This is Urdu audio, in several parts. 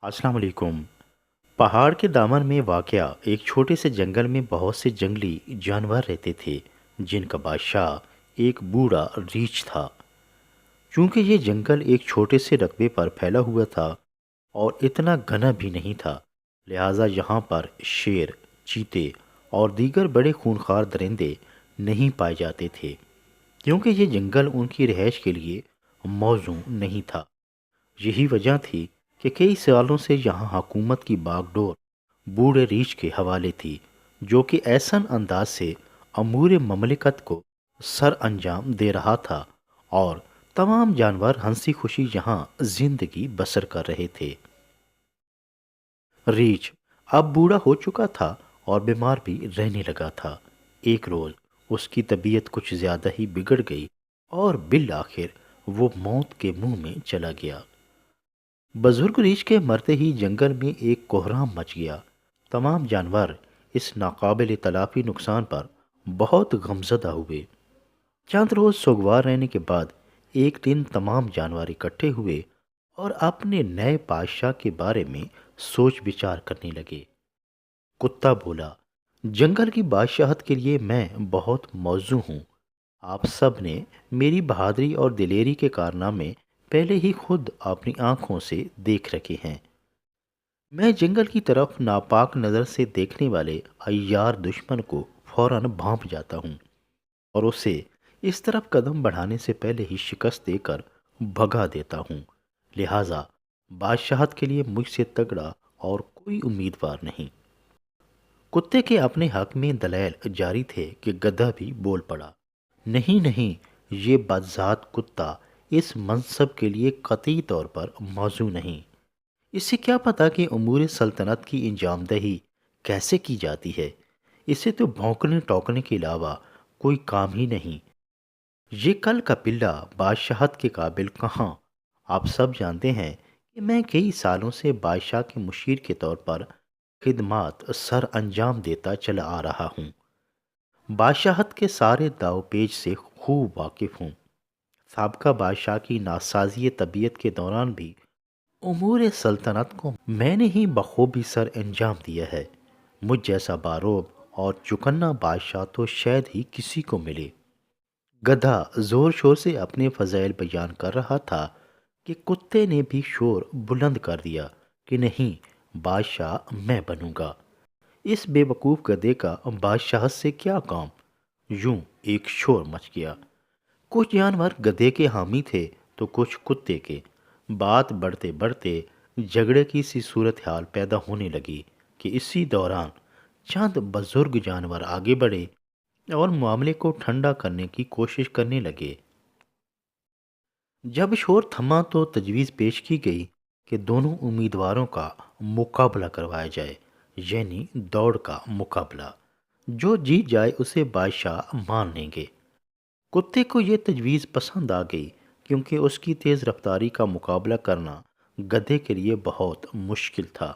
السلام علیکم۔ پہاڑ کے دامن میں واقع ایک چھوٹے سے جنگل میں بہت سے جنگلی جانور رہتے تھے جن کا بادشاہ ایک بوڑھا ریچھ تھا۔ چونکہ یہ جنگل ایک چھوٹے سے رقبے پر پھیلا ہوا تھا اور اتنا گھنا بھی نہیں تھا، لہٰذا یہاں پر شیر، چیتے اور دیگر بڑے خونخوار درندے نہیں پائے جاتے تھے، کیونکہ یہ جنگل ان کی رہائش کے لیے موزوں نہیں تھا۔ یہی وجہ تھی کہ کئی سالوں سے یہاں حکومت کی باغ ڈور بوڑھے ریچھ کے حوالے تھی، جو کہ ایسن انداز سے امور مملکت کو سر انجام دے رہا تھا اور تمام جانور ہنسی خوشی یہاں زندگی بسر کر رہے تھے۔ ریچھ اب بوڑھا ہو چکا تھا اور بیمار بھی رہنے لگا تھا۔ ایک روز اس کی طبیعت کچھ زیادہ ہی بگڑ گئی اور بالآخر وہ موت کے منہ میں چلا گیا۔ بزرگ ریچھ کے مرتے ہی جنگل میں ایک کہرام مچ گیا۔ تمام جانور اس ناقابل تلافی نقصان پر بہت غمزدہ ہوئے۔ چند روز سوگوار رہنے کے بعد ایک دن تمام جانور اکٹھے ہوئے اور اپنے نئے بادشاہ کے بارے میں سوچ بچار کرنے لگے۔ کتا بولا، جنگل کی بادشاہت کے لیے میں بہت موزوں ہوں۔ آپ سب نے میری بہادری اور دلیری کے کارنامے پہلے ہی خود اپنی آنکھوں سے دیکھ رکھے ہیں۔ میں جنگل کی طرف ناپاک نظر سے دیکھنے والے عیار دشمن کو فوراً بھانپ جاتا ہوں اور اسے اس طرف قدم بڑھانے سے پہلے ہی شکست دے کر بھگا دیتا ہوں۔ لہٰذا بادشاہت کے لیے مجھ سے تگڑا اور کوئی امیدوار نہیں۔ کتے کے اپنے حق میں دلائل جاری تھے کہ گدھا بھی بول پڑا، نہیں نہیں، یہ بدذات کتا اس منصب کے لیے قطعی طور پر موزوں نہیں۔ اسے کیا پتا کہ امور سلطنت کی انجام دہی کیسے کی جاتی ہے؟ اسے تو بھونکنے ٹوکنے کے علاوہ کوئی کام ہی نہیں۔ یہ کل کا پلہ بادشاہت کے قابل کہاں؟ آپ سب جانتے ہیں کہ میں کئی سالوں سے بادشاہ کے مشیر کے طور پر خدمات سر انجام دیتا چلا آ رہا ہوں۔ بادشاہت کے سارے داو پیچ سے خوب واقف ہوں۔ سابقہ بادشاہ کی ناسازی طبیعت کے دوران بھی امور سلطنت کو میں نے ہی بخوبی سر انجام دیا ہے۔ مجھ جیسا باروب اور چکنا بادشاہ تو شاید ہی کسی کو ملے۔ گدھا زور شور سے اپنے فضائل بیان کر رہا تھا کہ کتے نے بھی شور بلند کر دیا کہ نہیں، بادشاہ میں بنوں گا۔ اس بے وقوف گدھے کا بادشاہت سے کیا کام؟ یوں ایک شور مچ گیا۔ کچھ جانور گدھے کے حامی تھے تو کچھ کتے کے۔ بات بڑھتے بڑھتے جھگڑے کی سی صورتحال پیدا ہونے لگی کہ اسی دوران چند بزرگ جانور آگے بڑھے اور معاملے کو ٹھنڈا کرنے کی کوشش کرنے لگے۔ جب شور تھما تو تجویز پیش کی گئی کہ دونوں امیدواروں کا مقابلہ کروایا جائے، یعنی دوڑ کا مقابلہ۔ جو جیت جائے اسے بادشاہ مان لیں گے۔ کتے کو یہ تجویز پسند آ گئی، کیونکہ اس کی تیز رفتاری کا مقابلہ کرنا گدھے کے لیے بہت مشکل تھا۔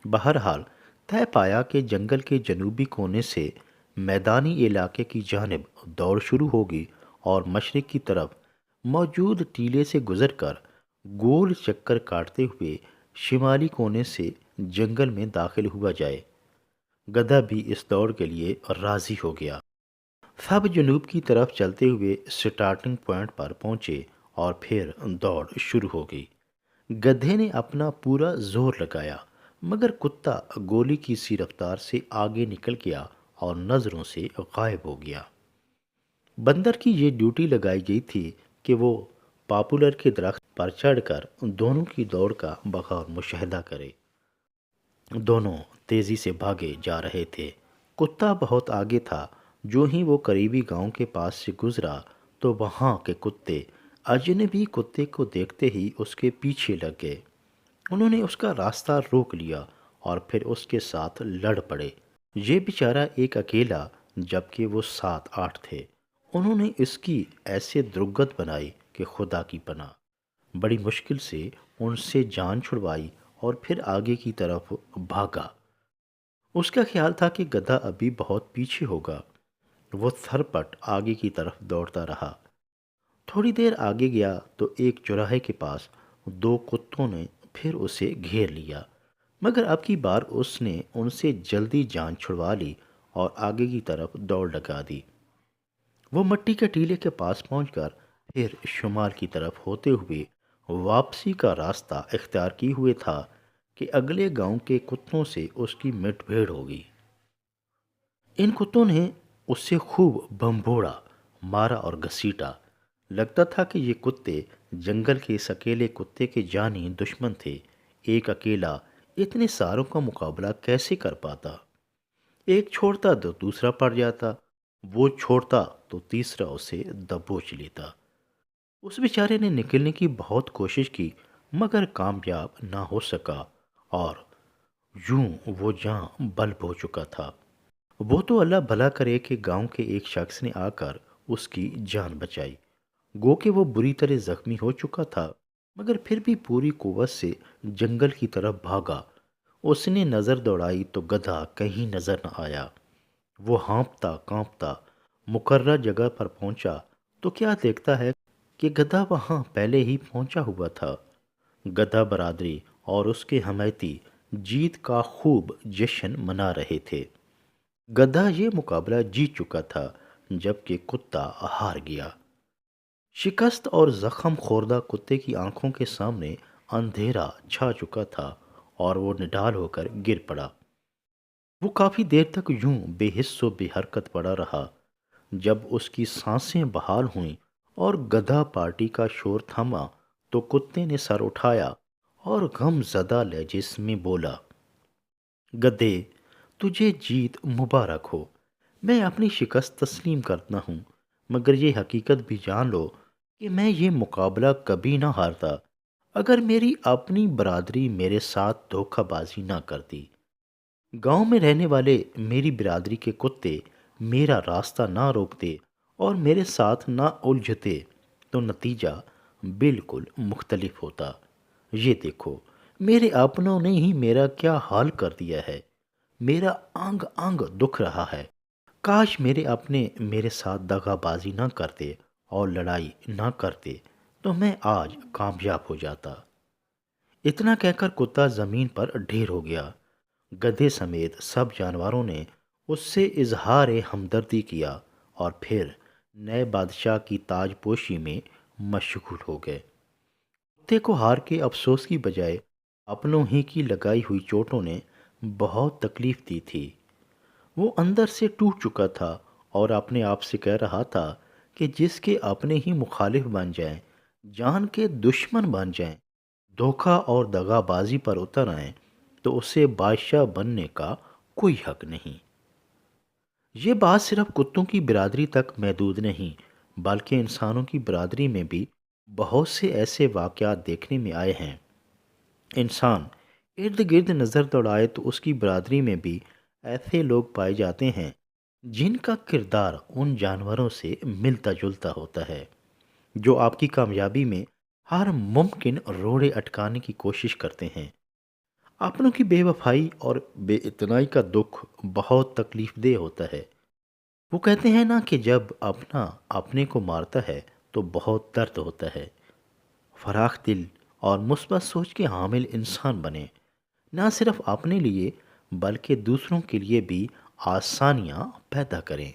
بہرحال طے پایا کہ جنگل کے جنوبی کونے سے میدانی علاقے کی جانب دوڑ شروع ہوگی اور مشرق کی طرف موجود ٹیلے سے گزر کر گول چکر کاٹتے ہوئے شمالی کونے سے جنگل میں داخل ہوا جائے۔ گدھا بھی اس دوڑ کے لیے راضی ہو گیا۔ سب جنوب کی طرف چلتے ہوئے سٹارٹنگ پوائنٹ پر پہنچے اور پھر دوڑ شروع ہو گئی۔ گدھے نے اپنا پورا زور لگایا، مگر کتا گولی کی سی رفتار سے آگے نکل گیا اور نظروں سے غائب ہو گیا۔ بندر کی یہ ڈیوٹی لگائی گئی تھی کہ وہ پاپولر کے درخت پر چڑھ کر دونوں کی دوڑ کا بغور مشاہدہ کرے۔ دونوں تیزی سے بھاگے جا رہے تھے۔ کتا بہت آگے تھا۔ جو ہی وہ قریبی گاؤں کے پاس سے گزرا تو وہاں کے کتے اجنبی کتے کو دیکھتے ہی اس کے پیچھے لگ گئے۔ انہوں نے اس کا راستہ روک لیا اور پھر اس کے ساتھ لڑ پڑے۔ یہ بیچارہ ایک اکیلا، جبکہ وہ 7-8 تھے۔ انہوں نے اس کی ایسے درگت بنائی کہ خدا کی پناہ۔ بڑی مشکل سے ان سے جان چھڑوائی اور پھر آگے کی طرف بھاگا۔ اس کا خیال تھا کہ گدھا ابھی بہت پیچھے ہوگا۔ وہ تھرپٹ آگے کی طرف دوڑتا رہا۔ تھوڑی دیر آگے گیا تو ایک چوراہے کے پاس دو کتوں نے پھر اسے گھیر لیا، مگر اب کی بار اس نے ان سے جلدی جان چھڑوا لی اور آگے کی طرف دوڑ لگا دی۔ وہ مٹی کے ٹیلے کے پاس پہنچ کر پھر شمال کی طرف ہوتے ہوئے واپسی کا راستہ اختیار کیے ہوئے تھا کہ اگلے گاؤں کے کتوں سے اس کی مٹ بھیڑ ہوگی۔ ان کتوں نے اس سے خوب بمبوڑا، مارا اور گھسیٹا۔ لگتا تھا کہ یہ کتے جنگل کے اس اکیلے کتے کے جانی دشمن تھے۔ ایک اکیلا اتنے ساروں کا مقابلہ کیسے کر پاتا؟ ایک چھوڑتا تو دوسرا پڑ جاتا، وہ چھوڑتا تو تیسرا اسے دبوچ لیتا۔ اس بیچارے نے نکلنے کی بہت کوشش کی مگر کامیاب نہ ہو سکا، اور یوں وہ جاں بلب ہو چکا تھا۔ وہ تو اللہ بھلا کرے کہ گاؤں کے ایک شخص نے آ کر اس کی جان بچائی۔ گو کہ وہ بری طرح زخمی ہو چکا تھا مگر پھر بھی پوری قوت سے جنگل کی طرف بھاگا۔ اس نے نظر دوڑائی تو گدھا کہیں نظر نہ آیا۔ وہ ہانپتا کانپتا مقررہ جگہ پر پہنچا تو کیا دیکھتا ہے کہ گدھا وہاں پہلے ہی پہنچا ہوا تھا۔ گدھا برادری اور اس کے حمایتی جیت کا خوب جشن منا رہے تھے۔ گدھا یہ مقابلہ جیت چکا تھا جبکہ کتا ہار گیا۔ شکست اور زخم خوردہ کتے کی آنکھوں کے سامنے اندھیرا چھا چکا تھا اور وہ نڈال ہو کر گر پڑا۔ وہ کافی دیر تک یوں بے حس و بے حرکت پڑا رہا۔ جب اس کی سانسیں بحال ہوئیں اور گدھا پارٹی کا شور تھما تو کتے نے سر اٹھایا اور غم زدہ لہجے میں بولا، گدھے، تجھے جیت مبارک ہو۔ میں اپنی شکست تسلیم کرتا ہوں مگر یہ حقیقت بھی جان لو کہ میں یہ مقابلہ کبھی نہ ہارتا اگر میری اپنی برادری میرے ساتھ دھوکہ بازی نہ کرتی۔ گاؤں میں رہنے والے میری برادری کے کتے میرا راستہ نہ روکتے اور میرے ساتھ نہ الجھتے تو نتیجہ بالکل مختلف ہوتا۔ یہ دیکھو، میرے اپنوں نے ہی میرا کیا حال کر دیا ہے۔ میرا انگ انگ دکھ رہا ہے۔ کاش میرے اپنے میرے ساتھ دغا بازی نہ کرتے اور لڑائی نہ کرتے تو میں آج کامیاب ہو جاتا۔ اتنا کہہ کر کتا زمین پر ڈھیر ہو گیا۔ گدھے سمیت سب جانوروں نے اس سے اظہار ہمدردی کیا اور پھر نئے بادشاہ کی تاج پوشی میں مشغول ہو گئے۔ کتے کو ہار کے افسوس کی بجائے اپنوں ہی کی لگائی ہوئی چوٹوں نے بہت تکلیف دی تھی۔ وہ اندر سے ٹوٹ چکا تھا اور اپنے آپ سے کہہ رہا تھا کہ جس کے اپنے ہی مخالف بن جائیں، جان کے دشمن بن جائیں، دھوکہ اور دغا بازی پر اتر آئیں تو اسے بادشاہ بننے کا کوئی حق نہیں۔ یہ بات صرف کتوں کی برادری تک محدود نہیں بلکہ انسانوں کی برادری میں بھی بہت سے ایسے واقعات دیکھنے میں آئے ہیں۔ انسان ارد گرد نظر دوڑائے تو اس کی برادری میں بھی ایسے لوگ پائے جاتے ہیں جن کا کردار ان جانوروں سے ملتا جلتا ہوتا ہے، جو آپ کی کامیابی میں ہر ممکن روڑے اٹکانے کی کوشش کرتے ہیں۔ اپنوں کی بے وفائی اور بے اتنائی کا دکھ بہت تکلیف دہ ہوتا ہے۔ وہ کہتے ہیں نا کہ جب اپنا اپنے کو مارتا ہے تو بہت درد ہوتا ہے۔ فراخ دل اور مثبت سوچ کے حامل انسان بنے، نہ صرف اپنے لیے بلکہ دوسروں کے لیے بھی آسانیاں پیدا کریں۔